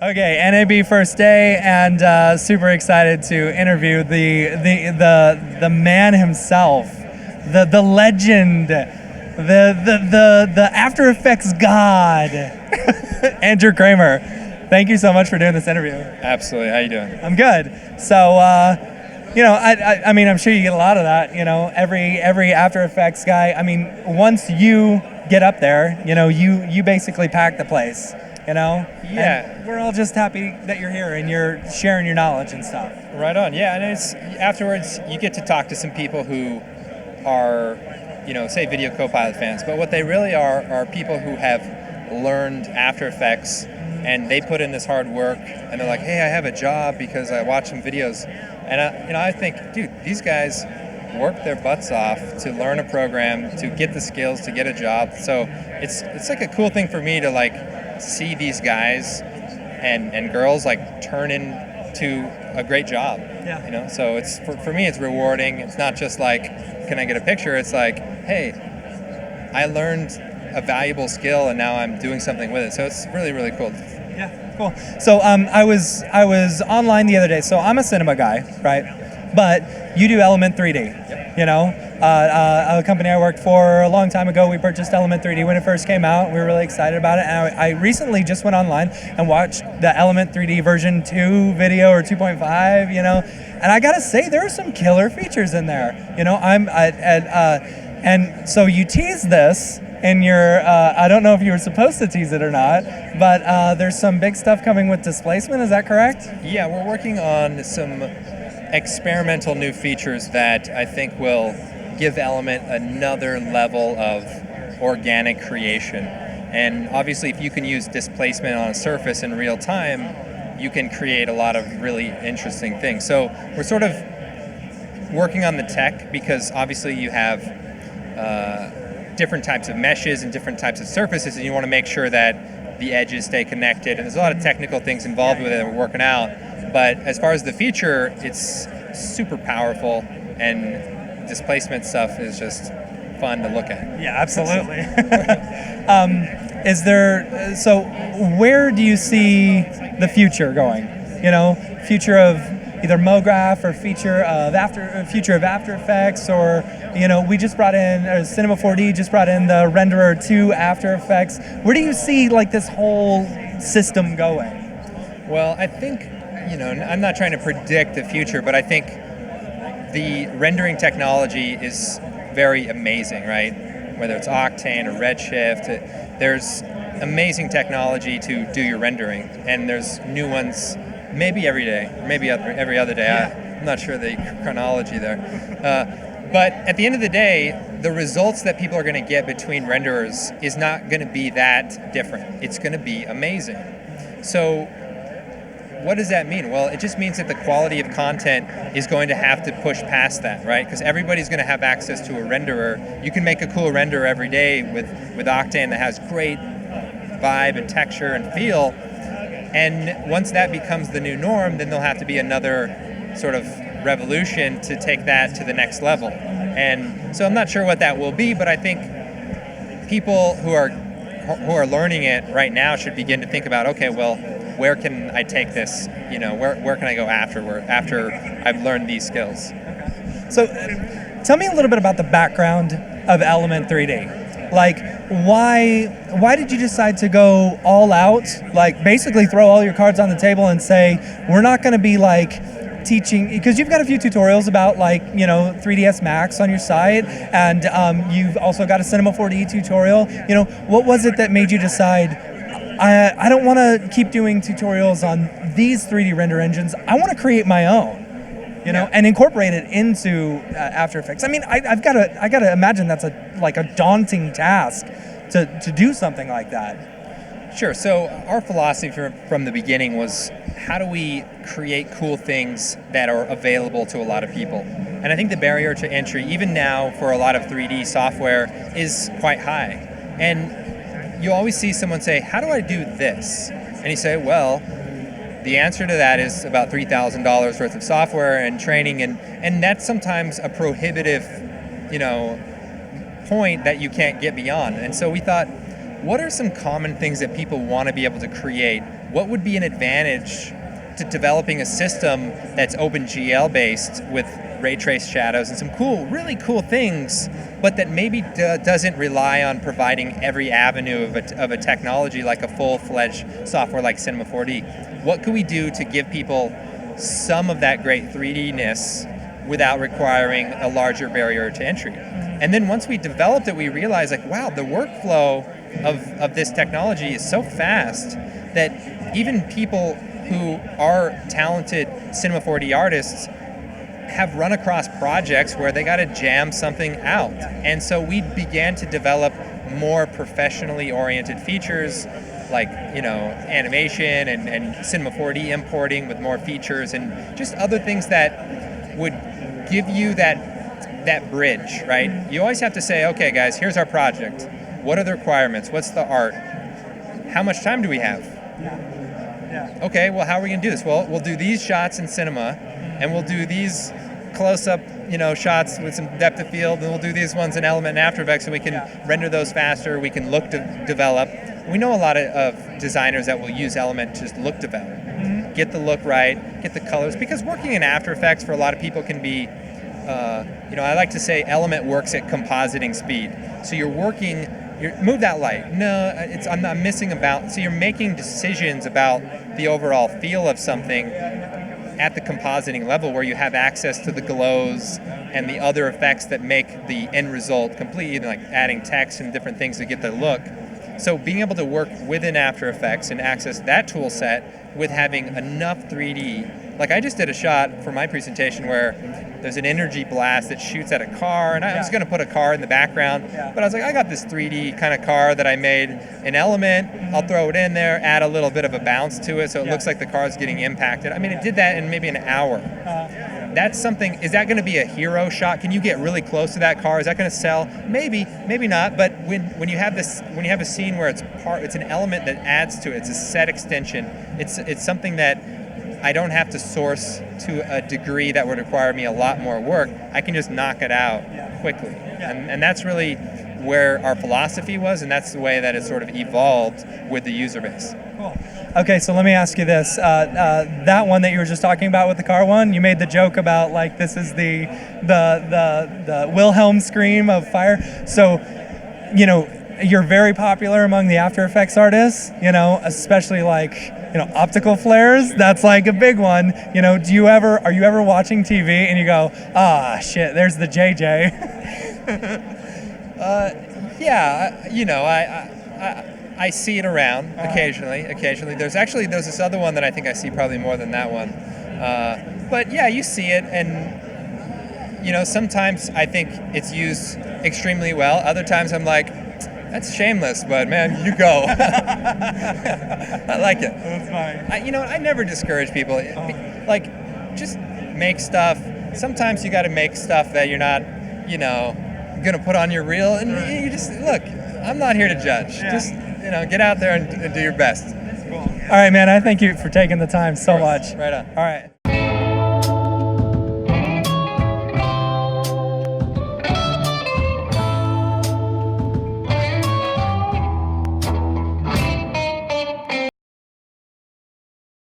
Okay, NAB first day, and super excited to interview the man himself, the legend, the After Effects god, Andrew Kramer. Thank you so much for doing this interview. Absolutely. How you doing? I'm good. So, I mean, I'm sure you get a lot of that. You know, every After Effects guy. I mean, once you get up there, you basically pack the place. Yeah. And we're all just happy that you're here and you're sharing your knowledge and stuff. Right on. Yeah, and it's afterwards you get to talk to some people who are, say video Copilot fans, but what they really are people who have learned After Effects and they put in this hard work and they're like, hey, I have a job because I watch some videos, and I think, dude, these guys work their butts off to learn a program, to get the skills, to get a job. So it's like a cool thing for me to like see these guys and girls like turn into a great job. Yeah. So it's for me it's rewarding. It's not just like, can I get a picture? It's like, hey, I learned a valuable skill and now I'm doing something with it. So it's really, really cool. Yeah, cool. So I was online the other day. So I'm a cinema guy, right? But you do Element 3D. Yep. A company I worked for a long time ago, we purchased Element 3D when it first came out. We were really excited about it. And I recently just went online and watched the Element 3D version 2 video or 2.5, and I gotta say, there are some killer features in there. And so you tease this in your, I don't know if you were supposed to tease it or not, but there's some big stuff coming with displacement, is that correct? Yeah, we're working on some experimental new features that I think will give Element another level of organic creation. And obviously, if you can use displacement on a surface in real time, you can create a lot of really interesting things. So we're sort of working on the tech because obviously you have different types of meshes and different types of surfaces, and you want to make sure that the edges stay connected. And there's a lot of technical things involved with it that we're working out. But as far as the feature, it's super powerful, and displacement stuff is just fun to look at. Yeah, absolutely. So where do you see the future going? Future of either Brograph or future of After Effects, or we just brought in Cinema 4D just brought in the Renderer 2 After Effects. Where do you see like this whole system going? Well, I think I'm not trying to predict the future, but I think the rendering technology is very amazing, right? Whether it's Octane or Redshift, there's amazing technology to do your rendering, and there's new ones maybe every day, maybe every other day. Yeah. I'm not sure the chronology there. But at the end of the day, the results that people are going to get between renderers is not going to be that different. It's going to be amazing. So what does that mean? Well, it just means that the quality of content is going to have to push past that, right? Because everybody's going to have access to a renderer. You can make a cool renderer every day with Octane that has great vibe and texture and feel. And once that becomes the new norm, then there'll have to be another sort of revolution to take that to the next level. And so I'm not sure what that will be, but I think people who are learning it right now should begin to think about, okay, well, where can I take this? Where can I go after I've learned these skills? So tell me a little bit about the background of Element 3D. Like, why did you decide to go all out? Like, basically throw all your cards on the table and say, we're not going to be like teaching, because you've got a few tutorials about 3ds Max on your site, and you've also got a Cinema 4D tutorial. What was it that made you decide, I don't want to keep doing tutorials on these 3D render engines, I want to create my own, and incorporate it into After Effects? I mean, I got to imagine that's a daunting task to do something like that. Sure. So our philosophy from the beginning was, how do we create cool things that are available to a lot of people? And I think the barrier to entry, even now for a lot of 3D software, is quite high. And you always see someone say, how do I do this? And you say, well, the answer to that is about $3,000 worth of software and training, and that's sometimes a prohibitive, point that you can't get beyond. And so we thought, what are some common things that people want to be able to create what would be an advantage to developing a system that's OpenGL based with ray trace shadows and some really cool things, but that maybe doesn't rely on providing every avenue of a technology like a full-fledged software like Cinema 4D. What could we do to give people some of that great 3D-ness without requiring a larger barrier to entry? And then once we developed it, we realized, like, wow, the workflow of this technology is so fast that even people who are talented Cinema 4D artists have run across projects where they got to jam something out. And so we began to develop more professionally oriented features like, animation and Cinema 4D importing with more features and just other things that would give you that bridge, right? You always have to say, okay, guys, here's our project. What are the requirements? What's the art? How much time do we have? Yeah. Okay, well, how are we going to do this? Well, we'll do these shots in cinema, and we'll do these close-up, shots with some depth of field, and we'll do these ones in Element and After Effects, so we can render those faster. We can look to develop. We know a lot of designers that will use Element to just look develop, get the look right, get the colors, because working in After Effects for a lot of people can be, I like to say Element works at compositing speed. So move that light. No, I'm not missing about. So you're making decisions about the overall feel of something at the compositing level, where you have access to the glows and the other effects that make the end result complete, like adding text and different things to get the look. So being able to work within After Effects and access that tool set with having enough 3D. Like I just did a shot for my presentation where there's an energy blast that shoots at a car, and I was going to put a car in the background, but I was like, I got this 3D kind of car that I made in Element. I'll throw it in there, add a little bit of a bounce to it so it looks like the car's getting impacted. I mean, it did that in maybe an hour. That's something. Is that going to be a hero shot? Can you get really close to that car? Is that going to sell? Maybe, maybe not. But when you have a scene where it's an element that adds to it, it's a set extension. It's something that I don't have to source to a degree that would require me a lot more work. I can just knock it out quickly. And that's really where our philosophy was, and that's the way that it sort of evolved with the user base. Cool. Okay, so let me ask you this. That one that you were just talking about with the car one, you made the joke about, like, this is the Wilhelm scream of fire. So, you're very popular among the After Effects artists, especially like, optical flares. That's like a big one. Are you ever watching TV and you go, shit, there's the JJ? I see it around occasionally. There's this other one that I think I see probably more than that one. But yeah, you see it, and sometimes I think it's used extremely well. Other times I'm like, that's shameless, but man, you go. I like it. That's fine. I never discourage people. Like, just make stuff. Sometimes you got to make stuff that you're not, gonna put on your reel, and you just look. I'm not here to judge. Just get out there and do your best. Cool. All right, man. I thank you for taking the time so much. Right on. All right.